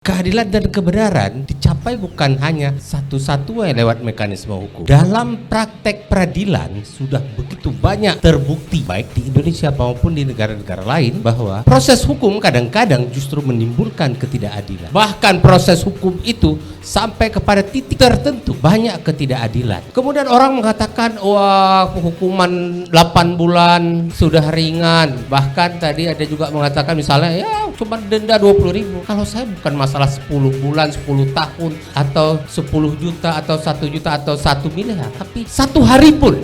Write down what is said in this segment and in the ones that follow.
Keadilan dan kebenaran dicapai bukan hanya satu-satunya lewat mekanisme hukum. Dalam praktek peradilan sudah begitu banyak terbukti baik di Indonesia maupun di negara-negara lain bahwa proses hukum kadang-kadang justru menimbulkan ketidakadilan. Bahkan proses hukum itu sampai kepada titik tertentu banyak ketidakadilan. Kemudian orang mengatakan wah hukuman 8 bulan sudah ringan. Bahkan tadi ada juga mengatakan misalnya ya cuma denda 20.000. Kalau saya bukan masalah 10 bulan, 10 tahun atau 10 juta atau 1 juta atau 1 miliar, tapi 1 hari pun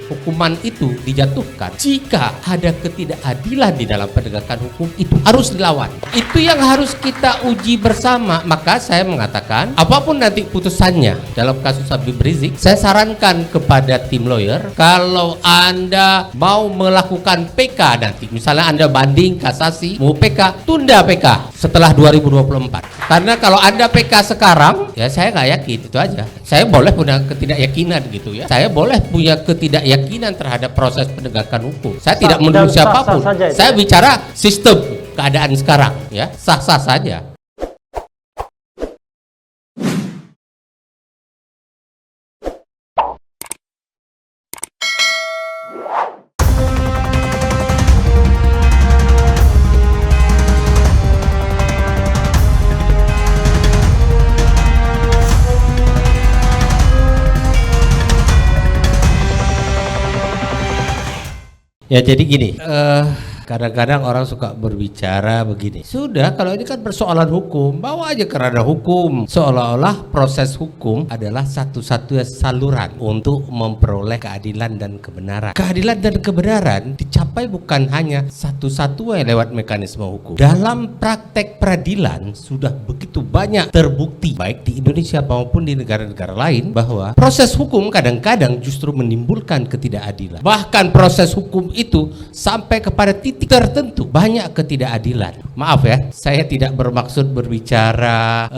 hukuman itu dijatuhkan jika ada ketidakadilan di dalam penegakan hukum itu harus dilawan. Itu yang harus kita uji bersama. Maka saya mengatakan apapun nanti putusannya dalam kasus Habib Rizik, saya sarankan kepada tim lawyer, kalau Anda mau melakukan PK nanti, misalnya Anda banding kasasi mau PK, tunda PK setelah 2024. Karena kalau Anda PK sekarang, ya saya nggak yakin, itu aja. Saya boleh punya ketidakyakinan gitu ya. Saya boleh punya ketidakyakinan terhadap proses penegakan hukum. Saya tidak menuduh siapapun. Saya bicara sistem keadaan sekarang ya, sah-sah saja. Ya jadi gini, kadang-kadang orang suka berbicara begini. Sudah, kalau ini kan persoalan hukum, bawa aja ke ranah hukum. Seolah-olah proses hukum adalah satu-satunya saluran untuk memperoleh keadilan dan kebenaran. Keadilan dan kebenaran dicapai bukan hanya satu-satunya lewat mekanisme hukum. Dalam praktek peradilan sudah begitu banyak terbukti baik di Indonesia maupun di negara-negara lain bahwa proses hukum kadang-kadang justru menimbulkan ketidakadilan. Bahkan proses hukum itu sampai kepada titik tertentu banyak ketidakadilan. Maaf ya, saya tidak bermaksud berbicara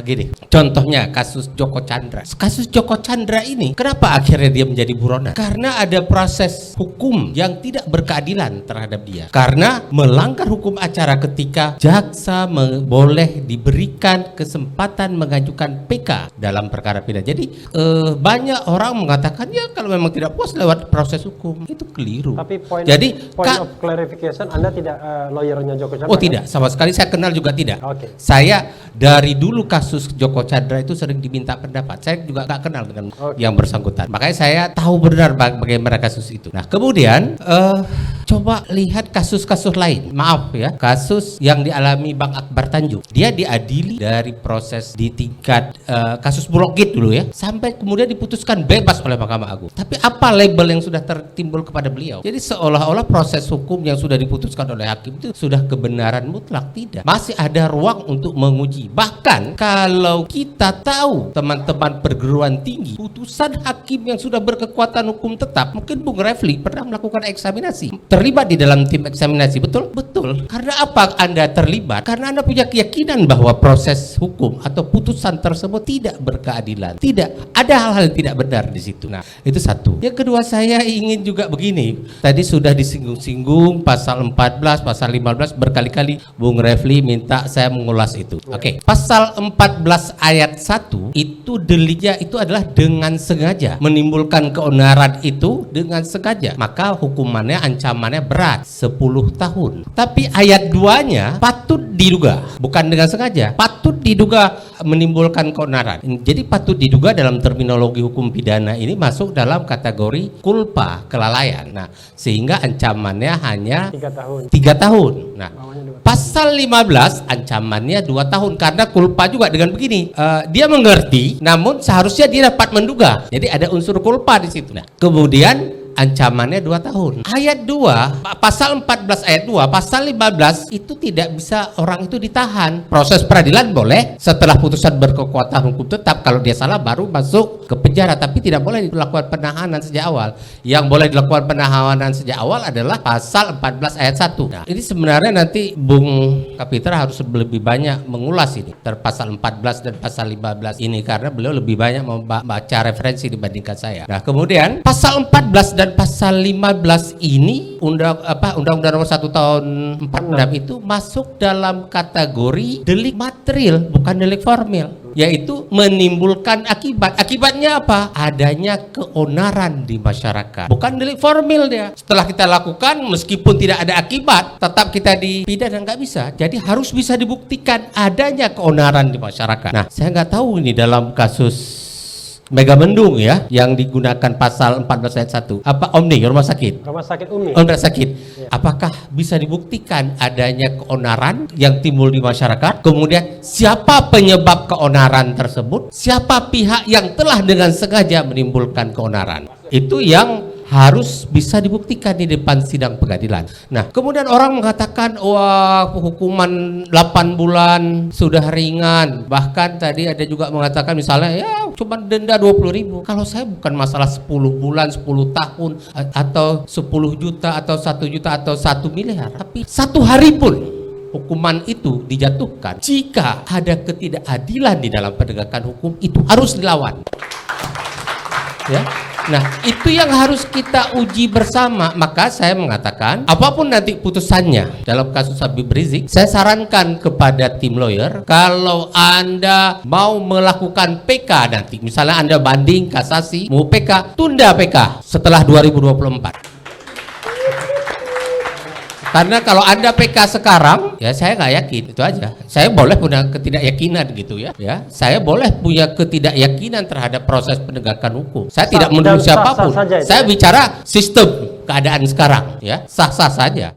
gini. Contohnya kasus Joko Chandra. Kasus Joko Chandra ini kenapa akhirnya dia menjadi buronan? Karena ada proses hukum yang tidak berkeadilan terhadap dia. Karena melanggar hukum acara ketika jaksa boleh diberikan kesempatan mengajukan PK dalam perkara pidana. Jadi banyak orang mengatakan ya kalau memang tidak puas lewat proses hukum, itu keliru. Tapi point of clarification, Anda tidak lawyernya Joko Chandra? Oh tidak, sama sekali saya kenal juga tidak. Okay. Saya dari dulu kasus Joko Chandra itu sering diminta pendapat. Saya juga nggak kenal dengan yang bersangkutan. Makanya saya tahu benar bagaimana kasus itu. Nah kemudian coba lihat kasus-kasus lain. Maaf ya, kasus yang dialami Bang Akbar Tanjung. Dia diadili dari proses di tingkat kasus Bulog Gate dulu ya, sampai kemudian diputuskan bebas oleh Mahkamah Agung. Tapi apa label yang sudah tertimbul kepada beliau? Jadi seolah-olah proses hukum yang sudah diputuskan oleh hakim itu sudah kebenaran mutlak. Tidak, masih ada ruang untuk menguji. Bahkan kalau kita tahu teman-teman perguruan tinggi, putusan hakim yang sudah berkekuatan hukum tetap, mungkin Bung Refli pernah melakukan eksaminasi, terlibat di dalam tim eksaminasi, betul? Betul. Karena apa Anda terlibat? Karena Anda punya keyakinan bahwa proses hukum atau putusan tersebut tidak berkeadilan. Tidak, ada hal-hal yang tidak benar di situ. Nah, itu satu. Yang kedua, saya ingin juga begini. Tadi sudah disinggung-singgung pasal 14, pasal 15 berkali-kali Bung Refli minta saya mengulas itu. Oke. Pasal 14 ayat 1 itu deliknya itu adalah dengan sengaja. Menimbulkan keonaran itu dengan sengaja. Maka hukumannya, ancamannya berat, 10 tahun. Tapi ayat 2-nya patut diduga, bukan dengan sengaja. Patut diduga menimbulkan keonaran. Jadi patut diduga dalam terminologi hukum pidana ini masuk dalam kategori culpa, kelalaian. Nah, sehingga ancamannya hanya 3 tahun. Nah, pasal 15 ancamannya 2 tahun karena culpa juga dengan begini. Dia mengerti, namun seharusnya dia dapat menduga. Jadi ada unsur culpa di situ. Nah, kemudian ancamannya 2 tahun. Ayat 2, pasal 14 ayat 2, pasal 15 itu tidak bisa orang itu ditahan. Proses peradilan boleh setelah putusan berkekuatan hukum tetap, kalau dia salah baru masuk ke penjara, tapi tidak boleh dilakukan penahanan sejak awal. Yang boleh dilakukan penahanan sejak awal adalah pasal 14 ayat 1. Nah, ini sebenarnya nanti Bung Kapitra harus lebih banyak mengulas ini pasal 14 dan pasal 15 ini karena beliau lebih banyak membaca referensi dibandingkan saya. Nah, kemudian pasal 14 dan dan pasal 15 ini Undang-Undang Nomor 1 Tahun 46 itu masuk dalam kategori delik material, bukan delik formil, yaitu menimbulkan akibat. Akibatnya apa? Adanya keonaran di masyarakat. Bukan delik formil dia. Setelah kita lakukan, meskipun tidak ada akibat, tetap kita dipidana, nggak bisa. Jadi harus bisa dibuktikan adanya keonaran di masyarakat. Nah, saya nggak tahu ini dalam kasus Megamendung ya, yang digunakan pasal 14 ayat 1. Apa Omni, rumah sakit? Rumah sakit Umi. Rumah sakit. Apakah bisa dibuktikan adanya keonaran yang timbul di masyarakat? Kemudian siapa penyebab keonaran tersebut? Siapa pihak yang telah dengan sengaja menimbulkan keonaran? Itu yang harus bisa dibuktikan di depan sidang pengadilan. Nah, kemudian orang mengatakan, wah, hukuman 8 bulan sudah ringan. Bahkan tadi ada juga mengatakan misalnya, ya cuma denda 20.000. Kalau saya bukan masalah 10 bulan, 10 tahun, atau 10 juta, atau 1 juta, atau 1 miliar. Tapi 1 hari pun hukuman itu dijatuhkan, jika ada ketidakadilan di dalam penegakan hukum, itu harus dilawan. Ya. Nah, itu yang harus kita uji bersama. Maka saya mengatakan, apapun nanti putusannya dalam kasus Habib Rizik, saya sarankan kepada tim lawyer, kalau Anda mau melakukan PK nanti, misalnya Anda banding, kasasi, mau PK, tunda PK setelah 2024. Karena kalau Anda PK sekarang, ya saya nggak yakin, itu aja. Saya boleh punya ketidakyakinan gitu ya. Saya boleh punya ketidakyakinan terhadap proses penegakan hukum. Saya tidak menuduh siapapun. Saya bicara sistem keadaan sekarang, ya sah-sah saja.